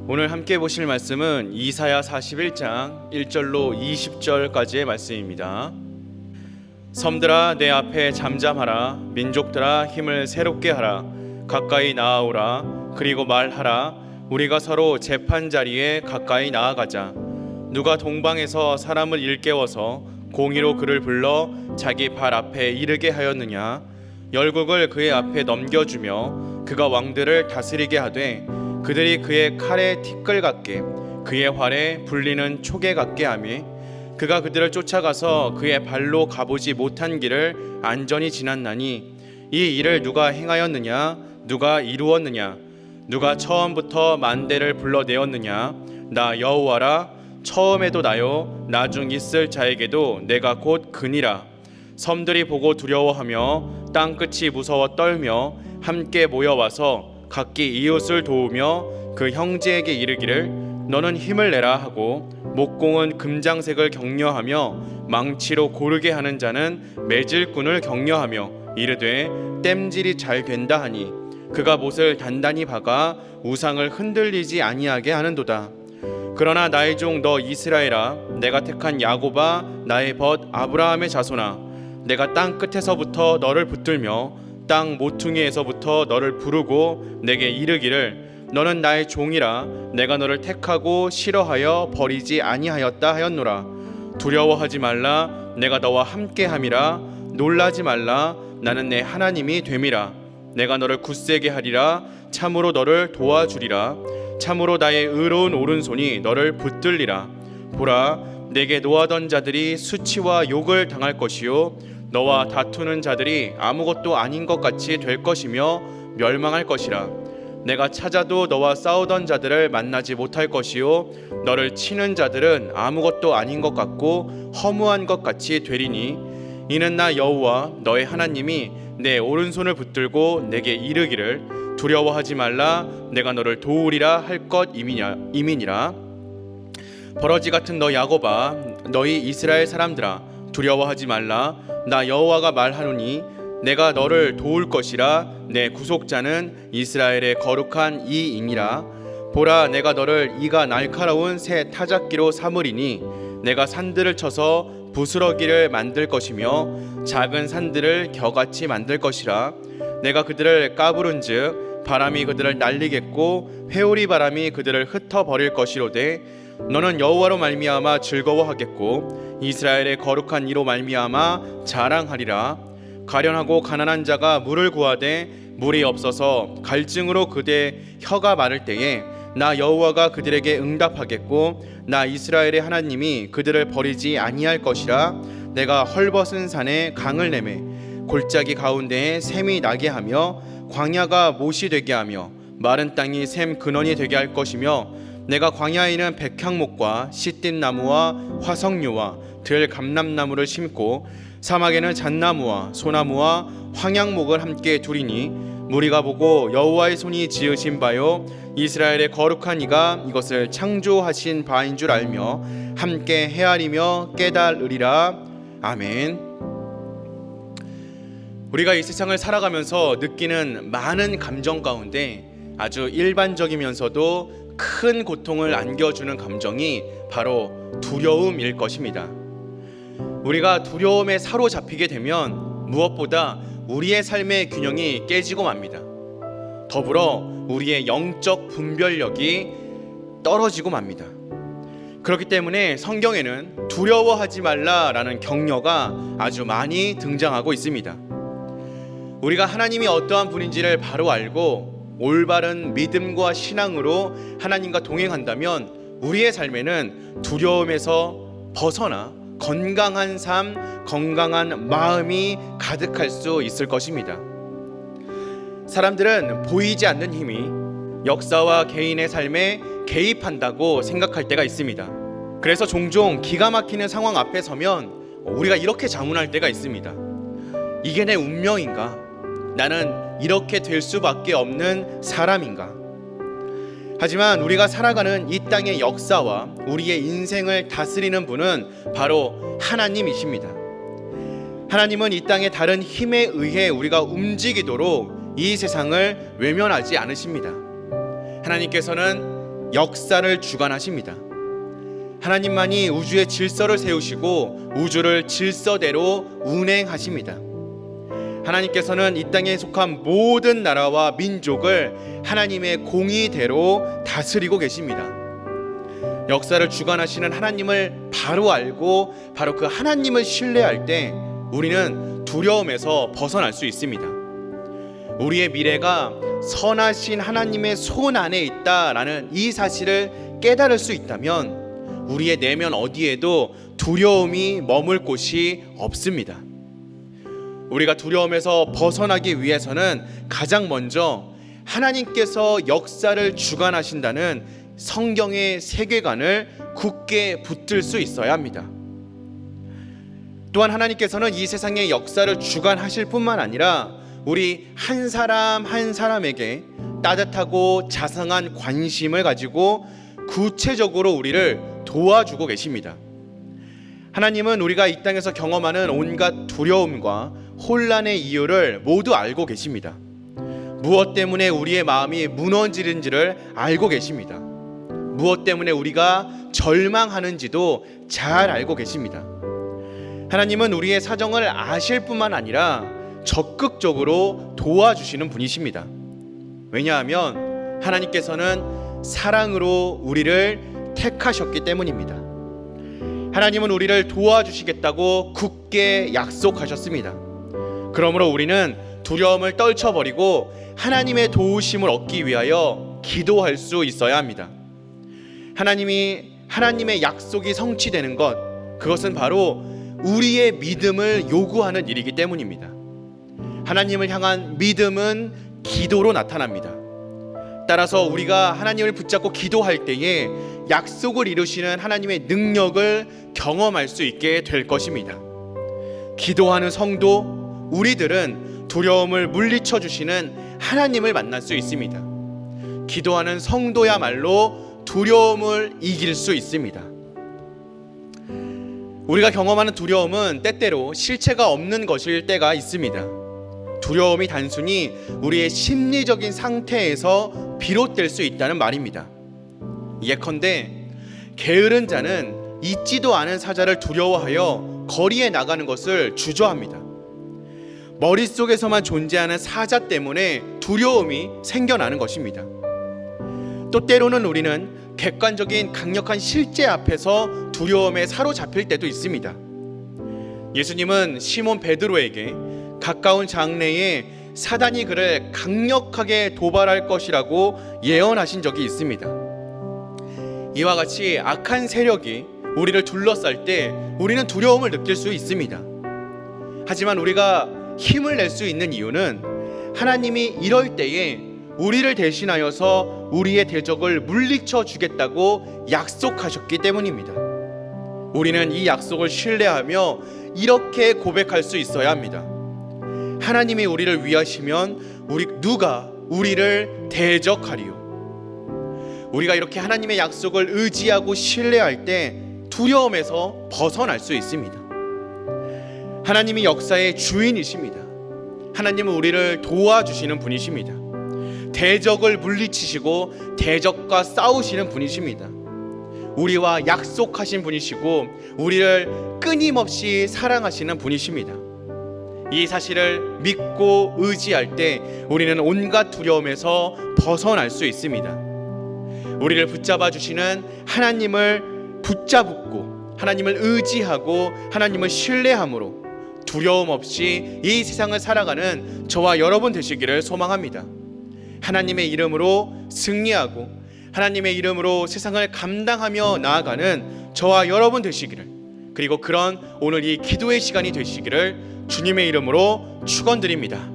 오늘 함께 보실 말씀은 이사야 41장 1절로 20절까지의 말씀입니다. 섬들아 내 앞에 잠잠하라. 민족들아 힘을 새롭게 하라. 가까이 나아오라. 그리고 말하라. 우리가 서로 재판 자리에 가까이 나아가자. 누가 동방에서 사람을 일깨워서 공의로 그를 불러 자기 발 앞에 이르게 하였느냐. 열국을 그의 앞에 넘겨주며 그가 왕들을 다스리게 하되 그들이 그의 칼에 티끌 같게 그의 활에 불리는 촉에 같게 하며 그가 그들을 쫓아가서 그의 발로 가보지 못한 길을 안전히 지났나니 이 일을 누가 행하였느냐. 누가 이루었느냐. 누가 처음부터 만대를 불러내었느냐. 나 여호와라. 처음에도 나요 나중 있을 자에게도 내가 곧 그니라. 섬들이 보고 두려워하며 땅끝이 무서워 떨며 함께 모여와서 각기 이웃을 도우며 그 형제에게 이르기를 너는 힘을 내라 하고 목공은 금장색을 격려하며 망치로 고르게 하는 자는 매질꾼을 격려하며 이르되 땜질이 잘 된다 하니 그가 못을 단단히 박아 우상을 흔들리지 아니하게 하는도다. 그러나 나의 종 너 이스라엘아 내가 택한 야곱아 나의 벗 아브라함의 자손아 내가 땅 끝에서부터 너를 붙들며 땅 모퉁이에서부터 너를 부르고 내게 이르기를 너는 나의 종이라 내가 너를 택하고 싫어하여 버리지 아니하였다 하였노라. 두려워하지 말라. 내가 너와 함께함이라. 놀라지 말라. 나는 내 하나님이 됨이라. 내가 너를 굳세게 하리라. 참으로 너를 도와주리라. 참으로 나의 의로운 오른손이 너를 붙들리라. 보라 내게 노하던 자들이 수치와 욕을 당할 것이요 너와 다투는 자들이 아무것도 아닌 것 같이 될 것이며 멸망할 것이라. 내가 찾아도 너와 싸우던 자들을 만나지 못할 것이요 너를 치는 자들은 아무것도 아닌 것 같고 허무한 것 같이 되리니 이는 나 여호와 너의 하나님이 내 오른손을 붙들고 내게 이르기를 두려워하지 말라. 내가 너를 도우리라 할 것 이미니라. 버러지 같은 너 야곱아 너희 이스라엘 사람들아 두려워하지 말라. 나 여호와가 말하노니 내가 너를 도울 것이라. 내 구속자는 이스라엘의 거룩한 이이니라. 보라 내가 너를 이가 날카로운 새 타작기로 삼으리니 내가 산들을 쳐서 부스러기를 만들 것이며 작은 산들을 겨같이 만들 것이라. 내가 그들을 까부른즉 바람이 그들을 날리겠고 회오리 바람이 그들을 흩어버릴 것이로되 너는 여호와로 말미암아 즐거워하겠고 이스라엘의 거룩한 이로 말미암아 자랑하리라. 가련하고 가난한 자가 물을 구하되 물이 없어서 갈증으로 그대 혀가 마를 때에 나 여호와가 그들에게 응답하겠고 나 이스라엘의 하나님이 그들을 버리지 아니할 것이라. 내가 헐벗은 산에 강을 내매 골짜기 가운데에 샘이 나게 하며 광야가 못이 되게 하며 마른 땅이 샘 근원이 되게 할 것이며 내가 광야에는 백향목과 시띠 나무와 화석류와 들 감람나무를 심고 사막에는 잣나무와 소나무와 황양목을 함께 두리니 무리가 보고 여호와의 손이 지으신 바요 이스라엘의 거룩한 이가 이것을 창조하신 바인 줄 알며 함께 헤아리며 깨달으리라. 아멘. 우리가 이 세상을 살아가면서 느끼는 많은 감정 가운데 아주 일반적이면서도 큰 고통을 안겨주는 감정이 바로 두려움일 것입니다. 우리가 두려움에 사로잡히게 되면 무엇보다 우리의 삶의 균형이 깨지고 맙니다. 더불어 우리의 영적 분별력이 떨어지고 맙니다. 그렇기 때문에 성경에는 두려워하지 말라라는 격려가 아주 많이 등장하고 있습니다. 우리가 하나님이 어떠한 분인지를 바로 알고 올바른 믿음과 신앙으로 하나님과 동행한다면 우리의 삶에는 두려움에서 벗어나 건강한 삶, 건강한 마음이 가득할 수 있을 것입니다. 사람들은 보이지 않는 힘이 역사와 개인의 삶에 개입한다고 생각할 때가 있습니다. 그래서 종종 기가 막히는 상황 앞에 서면 우리가 이렇게 자문할 때가 있습니다. 이게 내 운명인가? 나는 이렇게 될 수밖에 없는 사람인가? 하지만 우리가 살아가는 이 땅의 역사와 우리의 인생을 다스리는 분은 바로 하나님이십니다. 하나님은 이 땅의 다른 힘에 의해 우리가 움직이도록 이 세상을 외면하지 않으십니다. 하나님께서는 역사를 주관하십니다. 하나님만이 우주의 질서를 세우시고 우주를 질서대로 운행하십니다. 하나님께서는 이 땅에 속한 모든 나라와 민족을 하나님의 공의대로 다스리고 계십니다. 역사를 주관하시는 하나님을 바로 알고 바로 그 하나님을 신뢰할 때 우리는 두려움에서 벗어날 수 있습니다. 우리의 미래가 선하신 하나님의 손 안에 있다라는 이 사실을 깨달을 수 있다면 우리의 내면 어디에도 두려움이 머물 곳이 없습니다. 우리가 두려움에서 벗어나기 위해서는 가장 먼저 하나님께서 역사를 주관하신다는 성경의 세계관을 굳게 붙들 수 있어야 합니다. 또한 하나님께서는 이 세상의 역사를 주관하실 뿐만 아니라 우리 한 사람 한 사람에게 따뜻하고 자상한 관심을 가지고 구체적으로 우리를 도와주고 계십니다. 하나님은 우리가 이 땅에서 경험하는 온갖 두려움과 혼란의 이유를 모두 알고 계십니다. 무엇 때문에 우리의 마음이 무너지는지를 알고 계십니다. 무엇 때문에 우리가 절망하는지도 잘 알고 계십니다. 하나님은 우리의 사정을 아실 뿐만 아니라 적극적으로 도와주시는 분이십니다. 왜냐하면 하나님께서는 사랑으로 우리를 택하셨기 때문입니다. 하나님은 우리를 도와주시겠다고 굳게 약속하셨습니다. 그러므로 우리는 두려움을 떨쳐버리고 하나님의 도우심을 얻기 위하여 기도할 수 있어야 합니다. 하나님의 약속이 성취되는 것, 그것은 바로 우리의 믿음을 요구하는 일이기 때문입니다. 하나님을 향한 믿음은 기도로 나타납니다. 따라서 우리가 하나님을 붙잡고 기도할 때에 약속을 이루시는 하나님의 능력을 경험할 수 있게 될 것입니다. 기도하는 성도, 우리들은 두려움을 물리쳐 주시는 하나님을 만날 수 있습니다. 기도하는 성도야말로 두려움을 이길 수 있습니다. 우리가 경험하는 두려움은 때때로 실체가 없는 것일 때가 있습니다. 두려움이 단순히 우리의 심리적인 상태에서 비롯될 수 있다는 말입니다. 예컨대 게으른 자는 있지도 않은 사자를 두려워하여 거리에 나가는 것을 주저합니다. 머릿속에서만 존재하는 사자 때문에 두려움이 생겨나는 것입니다. 또 때로는 우리는 객관적인 강력한 실제 앞에서 두려움에 사로잡힐 때도 있습니다. 예수님은 시몬 베드로에게 가까운 장래에 사단이 그를 강력하게 도발할 것이라고 예언하신 적이 있습니다. 이와 같이 악한 세력이 우리를 둘러쌀 때 우리는 두려움을 느낄 수 있습니다. 하지만 우리가 힘을 낼 수 있는 이유는 하나님이 이럴 때에 우리를 대신하여서 우리의 대적을 물리쳐 주겠다고 약속하셨기 때문입니다. 우리는 이 약속을 신뢰하며 이렇게 고백할 수 있어야 합니다. 하나님이 우리를 위하시면 누가 우리를 대적하리요. 우리가 이렇게 하나님의 약속을 의지하고 신뢰할 때 두려움에서 벗어날 수 있습니다. 하나님이 역사의 주인이십니다. 하나님은 우리를 도와주시는 분이십니다. 대적을 물리치시고 대적과 싸우시는 분이십니다. 우리와 약속하신 분이시고 우리를 끊임없이 사랑하시는 분이십니다. 이 사실을 믿고 의지할 때 우리는 온갖 두려움에서 벗어날 수 있습니다. 우리를 붙잡아 주시는 하나님을 붙잡고 하나님을 의지하고 하나님을 신뢰함으로 두려움 없이 이 세상을 살아가는 저와 여러분 되시기를 소망합니다. 하나님의 이름으로 승리하고 하나님의 이름으로 세상을 감당하며 나아가는 저와 여러분 되시기를, 그리고 그런 오늘 이 기도의 시간이 되시기를 주님의 이름으로 축원드립니다.